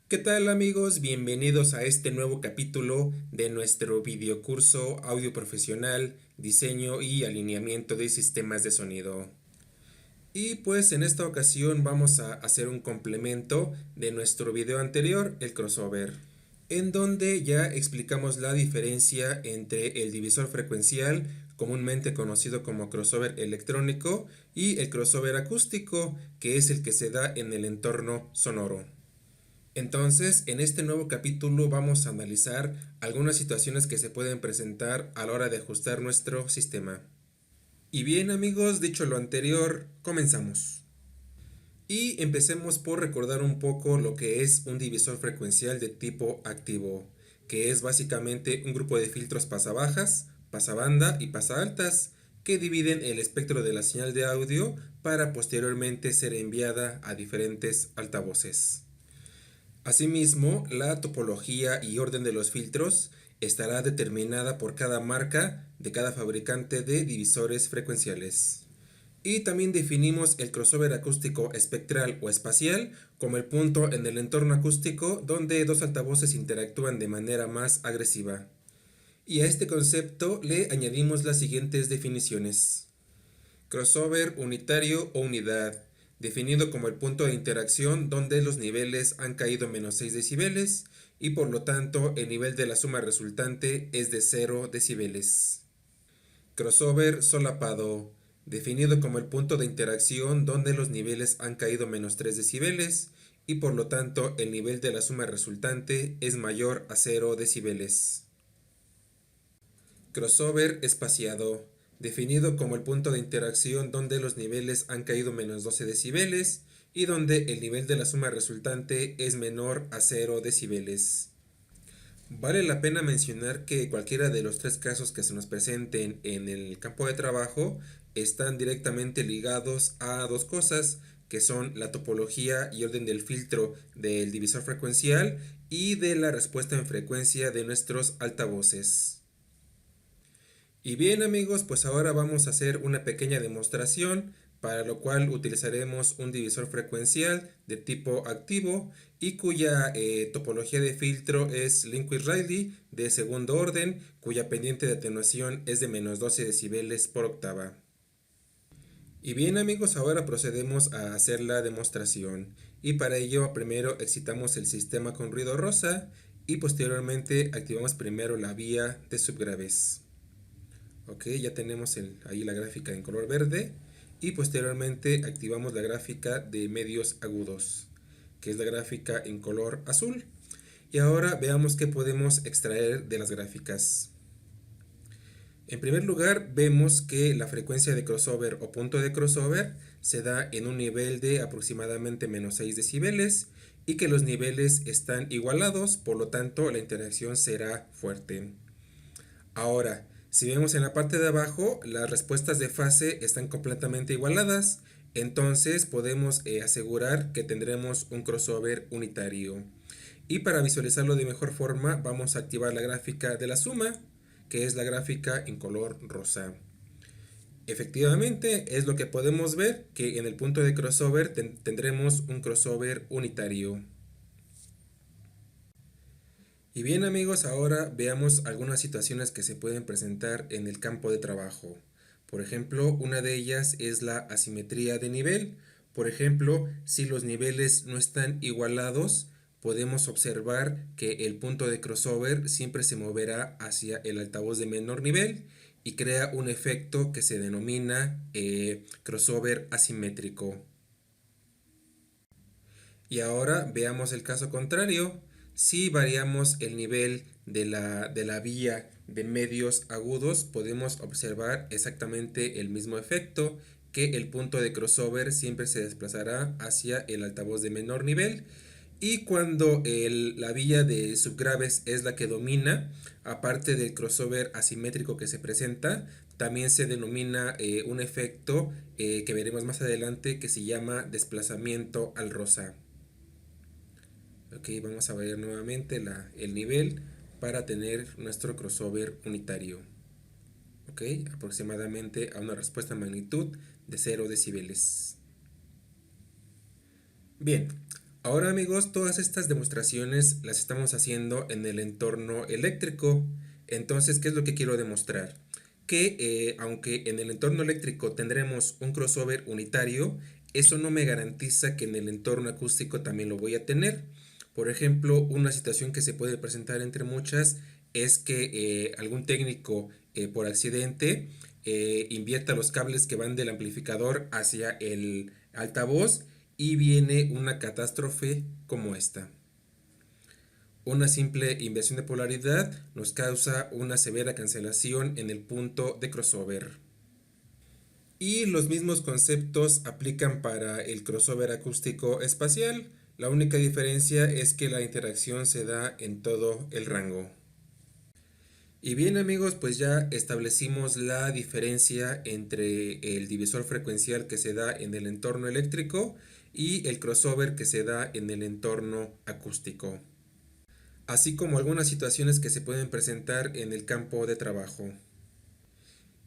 ¿Qué tal amigos? Bienvenidos a este nuevo capítulo de nuestro videocurso Audio Profesional, Diseño y Alineamiento de Sistemas de Sonido. Y pues en esta ocasión vamos a hacer un complemento de nuestro video anterior, el crossover, en donde ya explicamos la diferencia entre el divisor frecuencial, comúnmente conocido como crossover electrónico, y el crossover acústico, que es el que se da en el entorno sonoro. Entonces, en este nuevo capítulo vamos a analizar algunas situaciones que se pueden presentar a la hora de ajustar nuestro sistema. Y bien amigos, dicho lo anterior, comenzamos. Y empecemos por recordar un poco lo que es un divisor frecuencial de tipo activo, que es básicamente un grupo de filtros pasabajas, pasabanda y pasaaltas que dividen el espectro de la señal de audio para posteriormente ser enviada a diferentes altavoces. Asimismo, la topología y orden de los filtros estará determinada por cada marca de cada fabricante de divisores frecuenciales. Y también definimos el crossover acústico espectral o espacial como el punto en el entorno acústico donde dos altavoces interactúan de manera más agresiva. Y a este concepto le añadimos las siguientes definiciones. Crossover unitario o unidad, definido como el punto de interacción donde los niveles han caído menos 6 decibeles y por lo tanto el nivel de la suma resultante es de 0 decibeles. Crossover solapado, definido como el punto de interacción donde los niveles han caído menos 3 decibeles y por lo tanto el nivel de la suma resultante es mayor a 0 decibeles. Crossover espaciado, definido como el punto de interacción donde los niveles han caído menos 12 decibeles y donde el nivel de la suma resultante es menor a 0 decibeles. Vale la pena mencionar que cualquiera de los tres casos que se nos presenten en el campo de trabajo están directamente ligados a dos cosas, que son la topología y orden del filtro del divisor frecuencial y de la respuesta en frecuencia de nuestros altavoces. Y bien amigos, pues ahora vamos a hacer una pequeña demostración para lo cual utilizaremos un divisor frecuencial de tipo activo y cuya topología de filtro es Linkwitz-Riley de segundo orden, cuya pendiente de atenuación es de menos 12 decibeles por octava. Y bien amigos, ahora procedemos a hacer la demostración y para ello primero excitamos el sistema con ruido rosa y posteriormente activamos primero la vía de subgraves. Ok, ya tenemos ahí la gráfica en color verde y posteriormente activamos la gráfica de medios agudos, que es la gráfica en color azul. Y ahora veamos qué podemos extraer de las gráficas. En primer lugar, vemos que la frecuencia de crossover o punto de crossover se da en un nivel de aproximadamente menos 6 decibeles y que los niveles están igualados, por lo tanto la interacción será fuerte. Ahora, si vemos en la parte de abajo, las respuestas de fase están completamente igualadas, entonces podemos asegurar que tendremos un crossover unitario. Y para visualizarlo de mejor forma, vamos a activar la gráfica de la suma, que es la gráfica en color rosa. Efectivamente, es lo que podemos ver, que en el punto de crossover tendremos un crossover unitario. Y bien amigos, ahora veamos algunas situaciones que se pueden presentar en el campo de trabajo. Por ejemplo, una de ellas es la asimetría de nivel. Por ejemplo, si los niveles no están igualados, podemos observar que el punto de crossover siempre se moverá hacia el altavoz de menor nivel y crea un efecto que se denomina crossover asimétrico. Y ahora veamos el caso contrario. Si variamos el nivel de la vía de medios agudos, podemos observar exactamente el mismo efecto, que el punto de crossover siempre se desplazará hacia el altavoz de menor nivel. Y cuando la vía de subgraves es la que domina, aparte del crossover asimétrico que se presenta, también se denomina un efecto que veremos más adelante que se llama desplazamiento al rosa. Ok, vamos a ver nuevamente el nivel para tener nuestro crossover unitario. Ok, aproximadamente a una respuesta magnitud de 0 decibeles. Bien, Ahora amigos, todas estas demostraciones las estamos haciendo en el entorno eléctrico. Entonces, ¿qué es lo que quiero demostrar? Que aunque en el entorno eléctrico tendremos un crossover unitario, eso no me garantiza que en el entorno acústico también lo voy a tener. Por ejemplo, una situación que se puede presentar entre muchas es que algún técnico por accidente invierta los cables que van del amplificador hacia el altavoz y viene una catástrofe como esta. Una simple inversión de polaridad nos causa una severa cancelación en el punto de crossover. Y los mismos conceptos aplican para el crossover acústico espacial. La única diferencia es que la interacción se da en todo el rango. Y bien amigos, pues ya establecimos la diferencia entre el divisor frecuencial que se da en el entorno eléctrico y el crossover que se da en el entorno acústico, así como algunas situaciones que se pueden presentar en el campo de trabajo.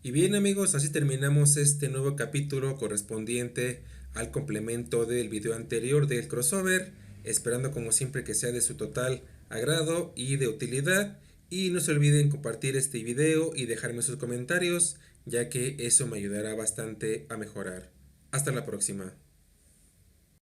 Y bien amigos, así terminamos este nuevo capítulo correspondiente al complemento del video anterior del crossover, esperando como siempre que sea de su total agrado y de utilidad. Y no se olviden compartir este video y dejarme sus comentarios, ya que eso me ayudará bastante a mejorar. Hasta la próxima.